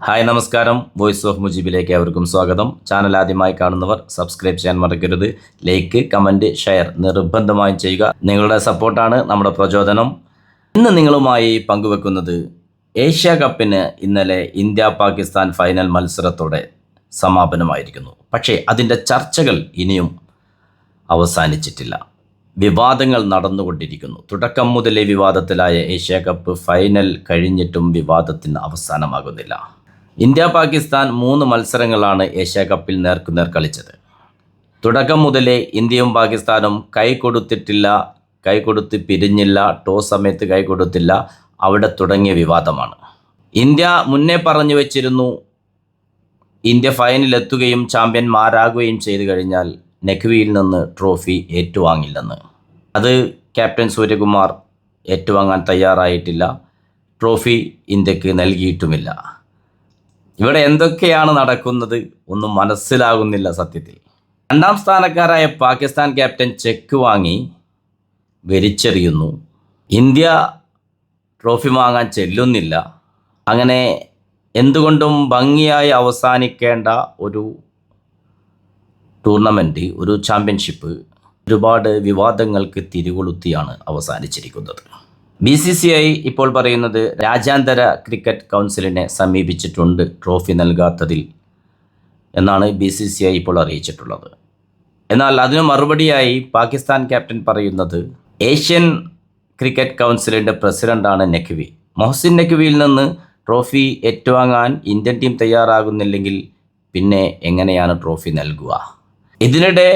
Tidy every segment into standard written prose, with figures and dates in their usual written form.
Hi നമസ്കാരം. Voice of മുജീബിലേക്ക് അവർക്കും സ്വാഗതം. ചാനൽ ആദ്യമായി കാണുന്നവർ സബ്സ്ക്രൈബ് ചെയ്യാൻ മറക്കരുത്. ലൈക്ക്, കമൻറ്റ്, ഷെയർ നിർബന്ധമായും ചെയ്യുക. നിങ്ങളുടെ സപ്പോർട്ടാണ് നമ്മുടെ പ്രചോദനം. ഇന്ന് നിങ്ങളുമായി പങ്കുവെക്കുന്നത് ഏഷ്യ കപ്പിന് ഇന്നലെ ഇന്ത്യ പാകിസ്ഥാൻ ഫൈനൽ മത്സരത്തോടെ സമാപനമായിരിക്കുന്നു. പക്ഷേ അതിൻ്റെ ചർച്ചകൾ ഇനിയും അവസാനിച്ചിട്ടില്ല. വിവാദങ്ങൾ നടന്നുകൊണ്ടിരിക്കുന്നു. തുടക്കം മുതലേ വിവാദത്തിലായ ഏഷ്യ കപ്പ് ഫൈനൽ കഴിഞ്ഞിട്ടും വിവാദത്തിന് അവസാനമാകുന്നില്ല. ഇന്ത്യ പാകിസ്ഥാൻ 3 മത്സരങ്ങളാണ് ഏഷ്യ കപ്പിൽ നേർക്കുനേർ കളിച്ചത്. തുടക്കം മുതലേ ഇന്ത്യയും പാകിസ്ഥാനും കൈകൊടുത്ത് പിരിഞ്ഞില്ല. ടോസ് സമയത്ത് കൈകൊടുത്തില്ല. അവിടെ തുടങ്ങിയ വിവാദമാണ്. ഇന്ത്യ മുന്നേ പറഞ്ഞു വെച്ചിരുന്നു, ഇന്ത്യ ഫൈനലെത്തുകയും ചാമ്പ്യന്മാരാകുകയും ചെയ്തു കഴിഞ്ഞാൽ നെഹ്വിയിൽ നിന്ന് ട്രോഫി ഏറ്റുവാങ്ങില്ലെന്ന്. അത് ക്യാപ്റ്റൻ സൂര്യകുമാർ ഏറ്റുവാങ്ങാൻ തയ്യാറായിട്ടില്ല. ട്രോഫി ഇന്ത്യക്ക് നൽകിയിട്ടുമില്ല. ഇവിടെ എന്തൊക്കെയാണ് നടക്കുന്നത് ഒന്നും മനസ്സിലാകുന്നില്ല സത്യത്തിൽ. 2ാം സ്ഥാനക്കാരായ പാകിസ്ഥാൻ ക്യാപ്റ്റൻ ചെക്ക് വാങ്ങി വലിച്ചെറിയുന്നു. ഇന്ത്യ ട്രോഫി വാങ്ങാൻ ചെല്ലുന്നില്ല. അങ്ങനെ എന്തുകൊണ്ടും ഭംഗിയായി അവസാനിക്കേണ്ട ഒരു ടൂർണമെൻറ്റ്, ഒരു ചാമ്പ്യൻഷിപ്പ് ഒരുപാട് വിവാദങ്ങൾക്ക് തിരികൊളുത്തിയാണ് അവസാനിച്ചിരിക്കുന്നത്. BCCI ഇപ്പോൾ പറയുന്നത് രാജ്യാന്തര ക്രിക്കറ്റ് കൗൺസിലിനെ സമീപിച്ചിട്ടുണ്ട് ട്രോഫി നൽകാത്തതിൽ എന്നാണ് BCCI ഇപ്പോൾ അറിയിച്ചിട്ടുള്ളത്. എന്നാൽ അതിന് മറുപടിയായി പാകിസ്ഥാൻ ക്യാപ്റ്റൻ പറയുന്നത് ഏഷ്യൻ ക്രിക്കറ്റ് കൗൺസിലിൻ്റെ പ്രസിഡൻ്റാണ് നെഖ്വി. മൊഹസിൻ നെഖ്വിയിൽ നിന്ന് ട്രോഫി ഏറ്റുവാങ്ങാൻ ഇന്ത്യൻ ടീം തയ്യാറാകുന്നില്ലെങ്കിൽ പിന്നെ എങ്ങനെയാണ് ട്രോഫി നൽകുക? ഇതിനിടെ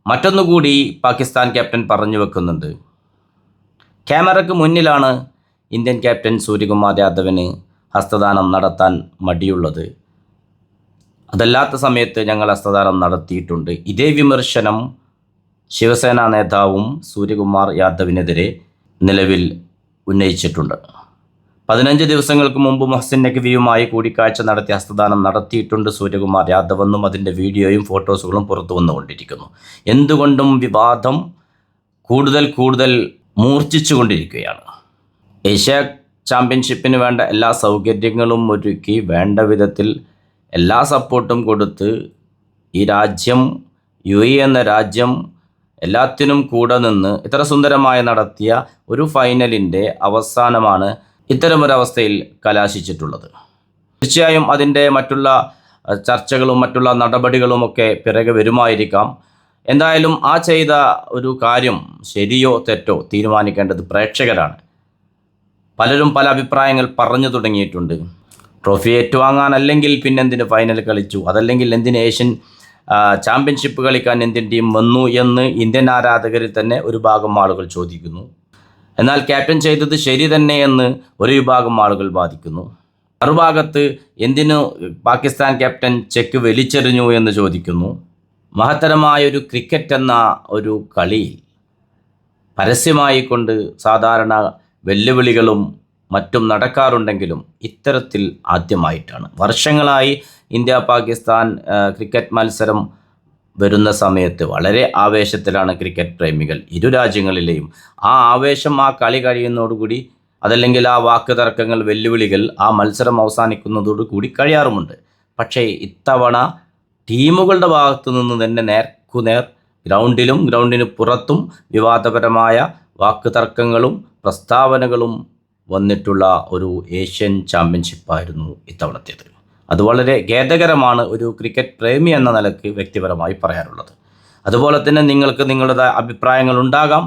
മറ്റൊന്നുകൂടി പാകിസ്ഥാൻ ക്യാപ്റ്റൻ പറഞ്ഞു വെക്കുന്നുണ്ട്. ക്യാമറയ്ക്ക് മുന്നിലാണ് ഇന്ത്യൻ ക്യാപ്റ്റൻ സൂര്യകുമാർ യാദവിന് ഹസ്തദാനം നടത്താൻ മടിയുള്ളത്. അതല്ലാത്ത സമയത്ത് ഞങ്ങൾ ഹസ്തദാനം നടത്തിയിട്ടുണ്ട്. ഇതേ വിമർശനം ശിവസേന നേതാവും സൂര്യകുമാർ യാദവിനെതിരെ നിലവിൽ ഉന്നയിച്ചിട്ടുണ്ട്. 15 ദിവസങ്ങൾക്ക് മുമ്പ് മൊഹസിൻ നഖ്വിയുമായി കൂടിക്കാഴ്ച നടത്തി ഹസ്തദാനം നടത്തിയിട്ടുണ്ട് സൂര്യകുമാർ യാദവ് എന്നും അതിൻ്റെ വീഡിയോയും ഫോട്ടോസുകളും പുറത്തു വന്നുകൊണ്ടിരിക്കുന്നു. എന്തുകൊണ്ടും വിവാദം കൂടുതൽ മൂർച്ഛിച്ചു കൊണ്ടിരിക്കുകയാണ്. ഏഷ്യ ചാമ്പ്യൻഷിപ്പിന് വേണ്ട എല്ലാ സൗകര്യങ്ങളും ഒരുക്കി, വേണ്ട വിധത്തിൽ എല്ലാ സപ്പോർട്ടും കൊടുത്ത് ഈ രാജ്യം, UAE എന്ന രാജ്യം എല്ലാത്തിനും കൂടെ നിന്ന് ഇത്ര സുന്ദരമായി നടത്തിയ ഒരു ഫൈനലിൻ്റെ അവസാനമാണ് ഇത്തരമൊരവസ്ഥയിൽ കലാശിച്ചിട്ടുള്ളത്. തീർച്ചയായും അതിൻ്റെ മറ്റുള്ള ചർച്ചകളും മറ്റുള്ള നടപടികളുമൊക്കെ പിറകെ വരുമായിരിക്കാം. എന്തായാലും ആ ചെയ്ത ഒരു കാര്യം ശരിയോ തെറ്റോ തീരുമാനിക്കേണ്ടത് പ്രേക്ഷകരാണ്. പലരും പല അഭിപ്രായങ്ങൾ പറഞ്ഞു തുടങ്ങിയിട്ടുണ്ട്. ട്രോഫി ഏറ്റുവാങ്ങാനല്ലെങ്കിൽ പിന്നെന്തിന് ഫൈനൽ കളിച്ചു, അതല്ലെങ്കിൽ എന്തിന് ഏഷ്യൻ ചാമ്പ്യൻഷിപ്പ് കളിക്കാൻ ഇന്ത്യൻ ടീം വന്നു എന്ന് ഇന്ത്യൻ ആരാധകരിൽ തന്നെ ഒരു ഭാഗം ആളുകൾ ചോദിക്കുന്നു. എന്നാൽ ക്യാപ്റ്റൻ ചെയ്തത് ശരി തന്നെ എന്ന് ഒരു വിഭാഗം ആളുകൾ വാദിക്കുന്നു. മറുഭാഗത്ത് എന്തിനു പാകിസ്ഥാൻ ക്യാപ്റ്റൻ ചെക്ക് വലിച്ചെറിഞ്ഞു എന്ന് ചോദിക്കുന്നു. മഹത്തരമായൊരു ക്രിക്കറ്റ് എന്ന ഒരു കളിയിൽ പരസ്യമായി കൊണ്ട് സാധാരണ വെല്ലുവിളികളും മറ്റും നടക്കാറുണ്ടെങ്കിലും ഇത്തരത്തിൽ ആദ്യമായിട്ടാണ്. വർഷങ്ങളായി ഇന്ത്യ പാകിസ്ഥാൻ ക്രിക്കറ്റ് മത്സരം വരുന്ന സമയത്ത് വളരെ ആവേശത്തിലാണ് ക്രിക്കറ്റ് പ്രേമികൾ ഇരു രാജ്യങ്ങളിലെയും. ആ ആവേശം, ആ കളി കഴിയുന്നതോടുകൂടി, അതല്ലെങ്കിൽ ആ വാക്ക് തർക്കങ്ങൾ, വെല്ലുവിളികൾ ആ മത്സരം അവസാനിക്കുന്നതോടുകൂടി കഴിയാറുമുണ്ട്. പക്ഷേ ഇത്തവണ ടീമുകളുടെ ഭാഗത്തു നിന്ന് തന്നെ നേർക്കുനേർ ഗ്രൗണ്ടിലും ഗ്രൗണ്ടിന് പുറത്തും വിവാദപരമായ വാക്ക് തർക്കങ്ങളും പ്രസ്താവനകളും വന്നിട്ടുള്ള ഒരു ഏഷ്യൻ ചാമ്പ്യൻഷിപ്പായിരുന്നു ഇത്തവണത്തേത്. അത് വളരെ ഖേദകരമാണ് ഒരു ക്രിക്കറ്റ് പ്രേമി എന്ന നിലയ്ക്ക് വ്യക്തിപരമായി പറയാനുള്ളത്. അതുപോലെ തന്നെ നിങ്ങൾക്ക് നിങ്ങളുടെ അഭിപ്രായങ്ങൾ ഉണ്ടാകാം.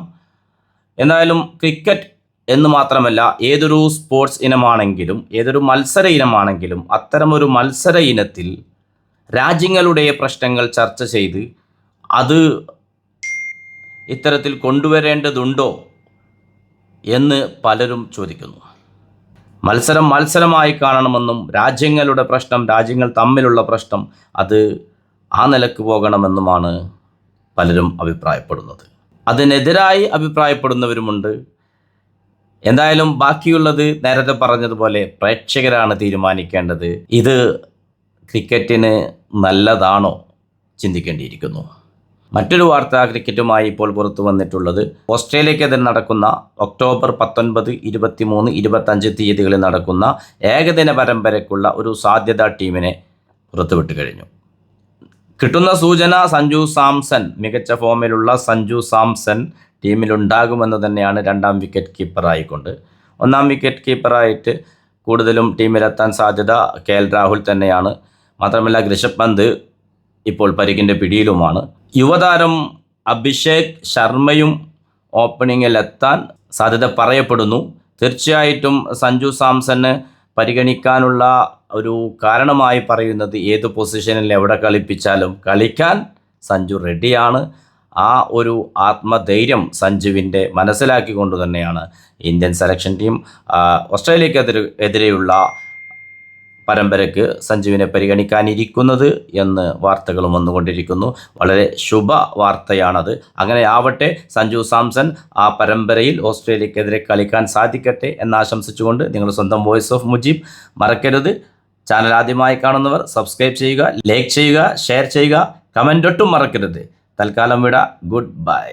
എന്തായാലും ക്രിക്കറ്റ് എന്ന് മാത്രമല്ല, ഏതൊരു സ്പോർട്സ് ഇനമാണെങ്കിലും, ഏതൊരു മത്സര ഇനമാണെങ്കിലും, അത്തരമൊരു മത്സര ഇനത്തിൽ രാജ്യങ്ങളുടെ പ്രശ്നങ്ങൾ ചർച്ച ചെയ്ത് അത് ഇത്തരത്തിൽ കൊണ്ടുവരേണ്ടതുണ്ടോ എന്ന് പലരും ചോദിക്കുന്നു. മത്സരമായി കാണണമെന്നും രാജ്യങ്ങളുടെ പ്രശ്നം, രാജ്യങ്ങൾ തമ്മിലുള്ള പ്രശ്നം, അത് ആ നിലക്ക് പോകണമെന്നുമാണ് പലരും അഭിപ്രായപ്പെടുന്നത്. അതിനെതിരായി അഭിപ്രായപ്പെടുന്നവരുമുണ്ട്. എന്തായാലും ബാക്കിയുള്ളത് നേരത്തെ പറഞ്ഞതുപോലെ പ്രേക്ഷകരാണ് തീരുമാനിക്കേണ്ടത്. ഇത് ക്രിക്കറ്റിന് നല്ലതാണോ ചിന്തിക്കേണ്ടിയിരിക്കുന്നു. മറ്റൊരു വാർത്ത ക്രിക്കറ്റുമായി ഇപ്പോൾ പുറത്തു വന്നിട്ടുള്ളത് ഓസ്ട്രേലിയക്കെതിരെ നടക്കുന്ന ഒക്ടോബർ 19, 23, 25 തീയതികളിൽ നടക്കുന്ന ഏകദിന പരമ്പരയ്ക്കുള്ള ഒരു സാധ്യതാ ടീമിനെ പുറത്തുവിട്ട് കഴിഞ്ഞു. കിട്ടുന്ന സൂചന സഞ്ജു സാംസൺ, മികച്ച ഫോമിലുള്ള സഞ്ജു സാംസൺ ടീമിലുണ്ടാകുമെന്ന് തന്നെയാണ്. 2ാം വിക്കറ്റ് കീപ്പറായിക്കൊണ്ട്. 1ാം വിക്കറ്റ് കീപ്പറായിട്ട് കൂടുതലും ടീമിലെത്താൻ സാധ്യത KL രാഹുൽ തന്നെയാണ്. മാത്രമല്ല ഋഷഭ് പന്ത് ഇപ്പോൾ പരിക്കിൻ്റെ പിടിയിലുമാണ്. യുവതാരം അഭിഷേക് ശർമ്മയും ഓപ്പണിങ്ങിലെത്താൻ സാധ്യത പറയപ്പെടുന്നു. തീർച്ചയായിട്ടും സഞ്ജു സാംസണ് പരിഗണിക്കാനുള്ള ഒരു കാരണമായി പറയുന്നത് ഏത് പൊസിഷനിൽ എവിടെ കളിപ്പിച്ചാലും കളിക്കാൻ സഞ്ജു റെഡിയാണ്. ആ ഒരു ആത്മധൈര്യം സഞ്ജുവിൻ്റെ മനസ്സിലാക്കിക്കൊണ്ട് തന്നെയാണ് ഇന്ത്യൻ സെലക്ഷൻ ടീം ഓസ്ട്രേലിയക്കെതിരെയുള്ള പരമ്പരയ്ക്ക് സഞ്ജുവിനെ പരിഗണിക്കാനിരിക്കുന്നത് എന്ന് വാർത്തകളും വന്നുകൊണ്ടിരിക്കുന്നു. വളരെ ശുഭ വാർത്തയാണത്. അങ്ങനെ ആവട്ടെ, സഞ്ജു സാംസൺ ആ പരമ്പരയിൽ ഓസ്ട്രേലിയക്കെതിരെ കളിക്കാൻ സാധിക്കട്ടെ എന്നാശംസിച്ചുകൊണ്ട് നിങ്ങളുടെ സ്വന്തം വോയിസ് ഓഫ് മുജീബ്. മറക്കരുത്, ചാനൽ ആദ്യമായി കാണുന്നവർ സബ്സ്ക്രൈബ് ചെയ്യുക, ലൈക്ക് ചെയ്യുക, ഷെയർ ചെയ്യുക, കമൻ്റ് ഒട്ടും മറക്കരുത്. തൽക്കാലം വിട. Good bye.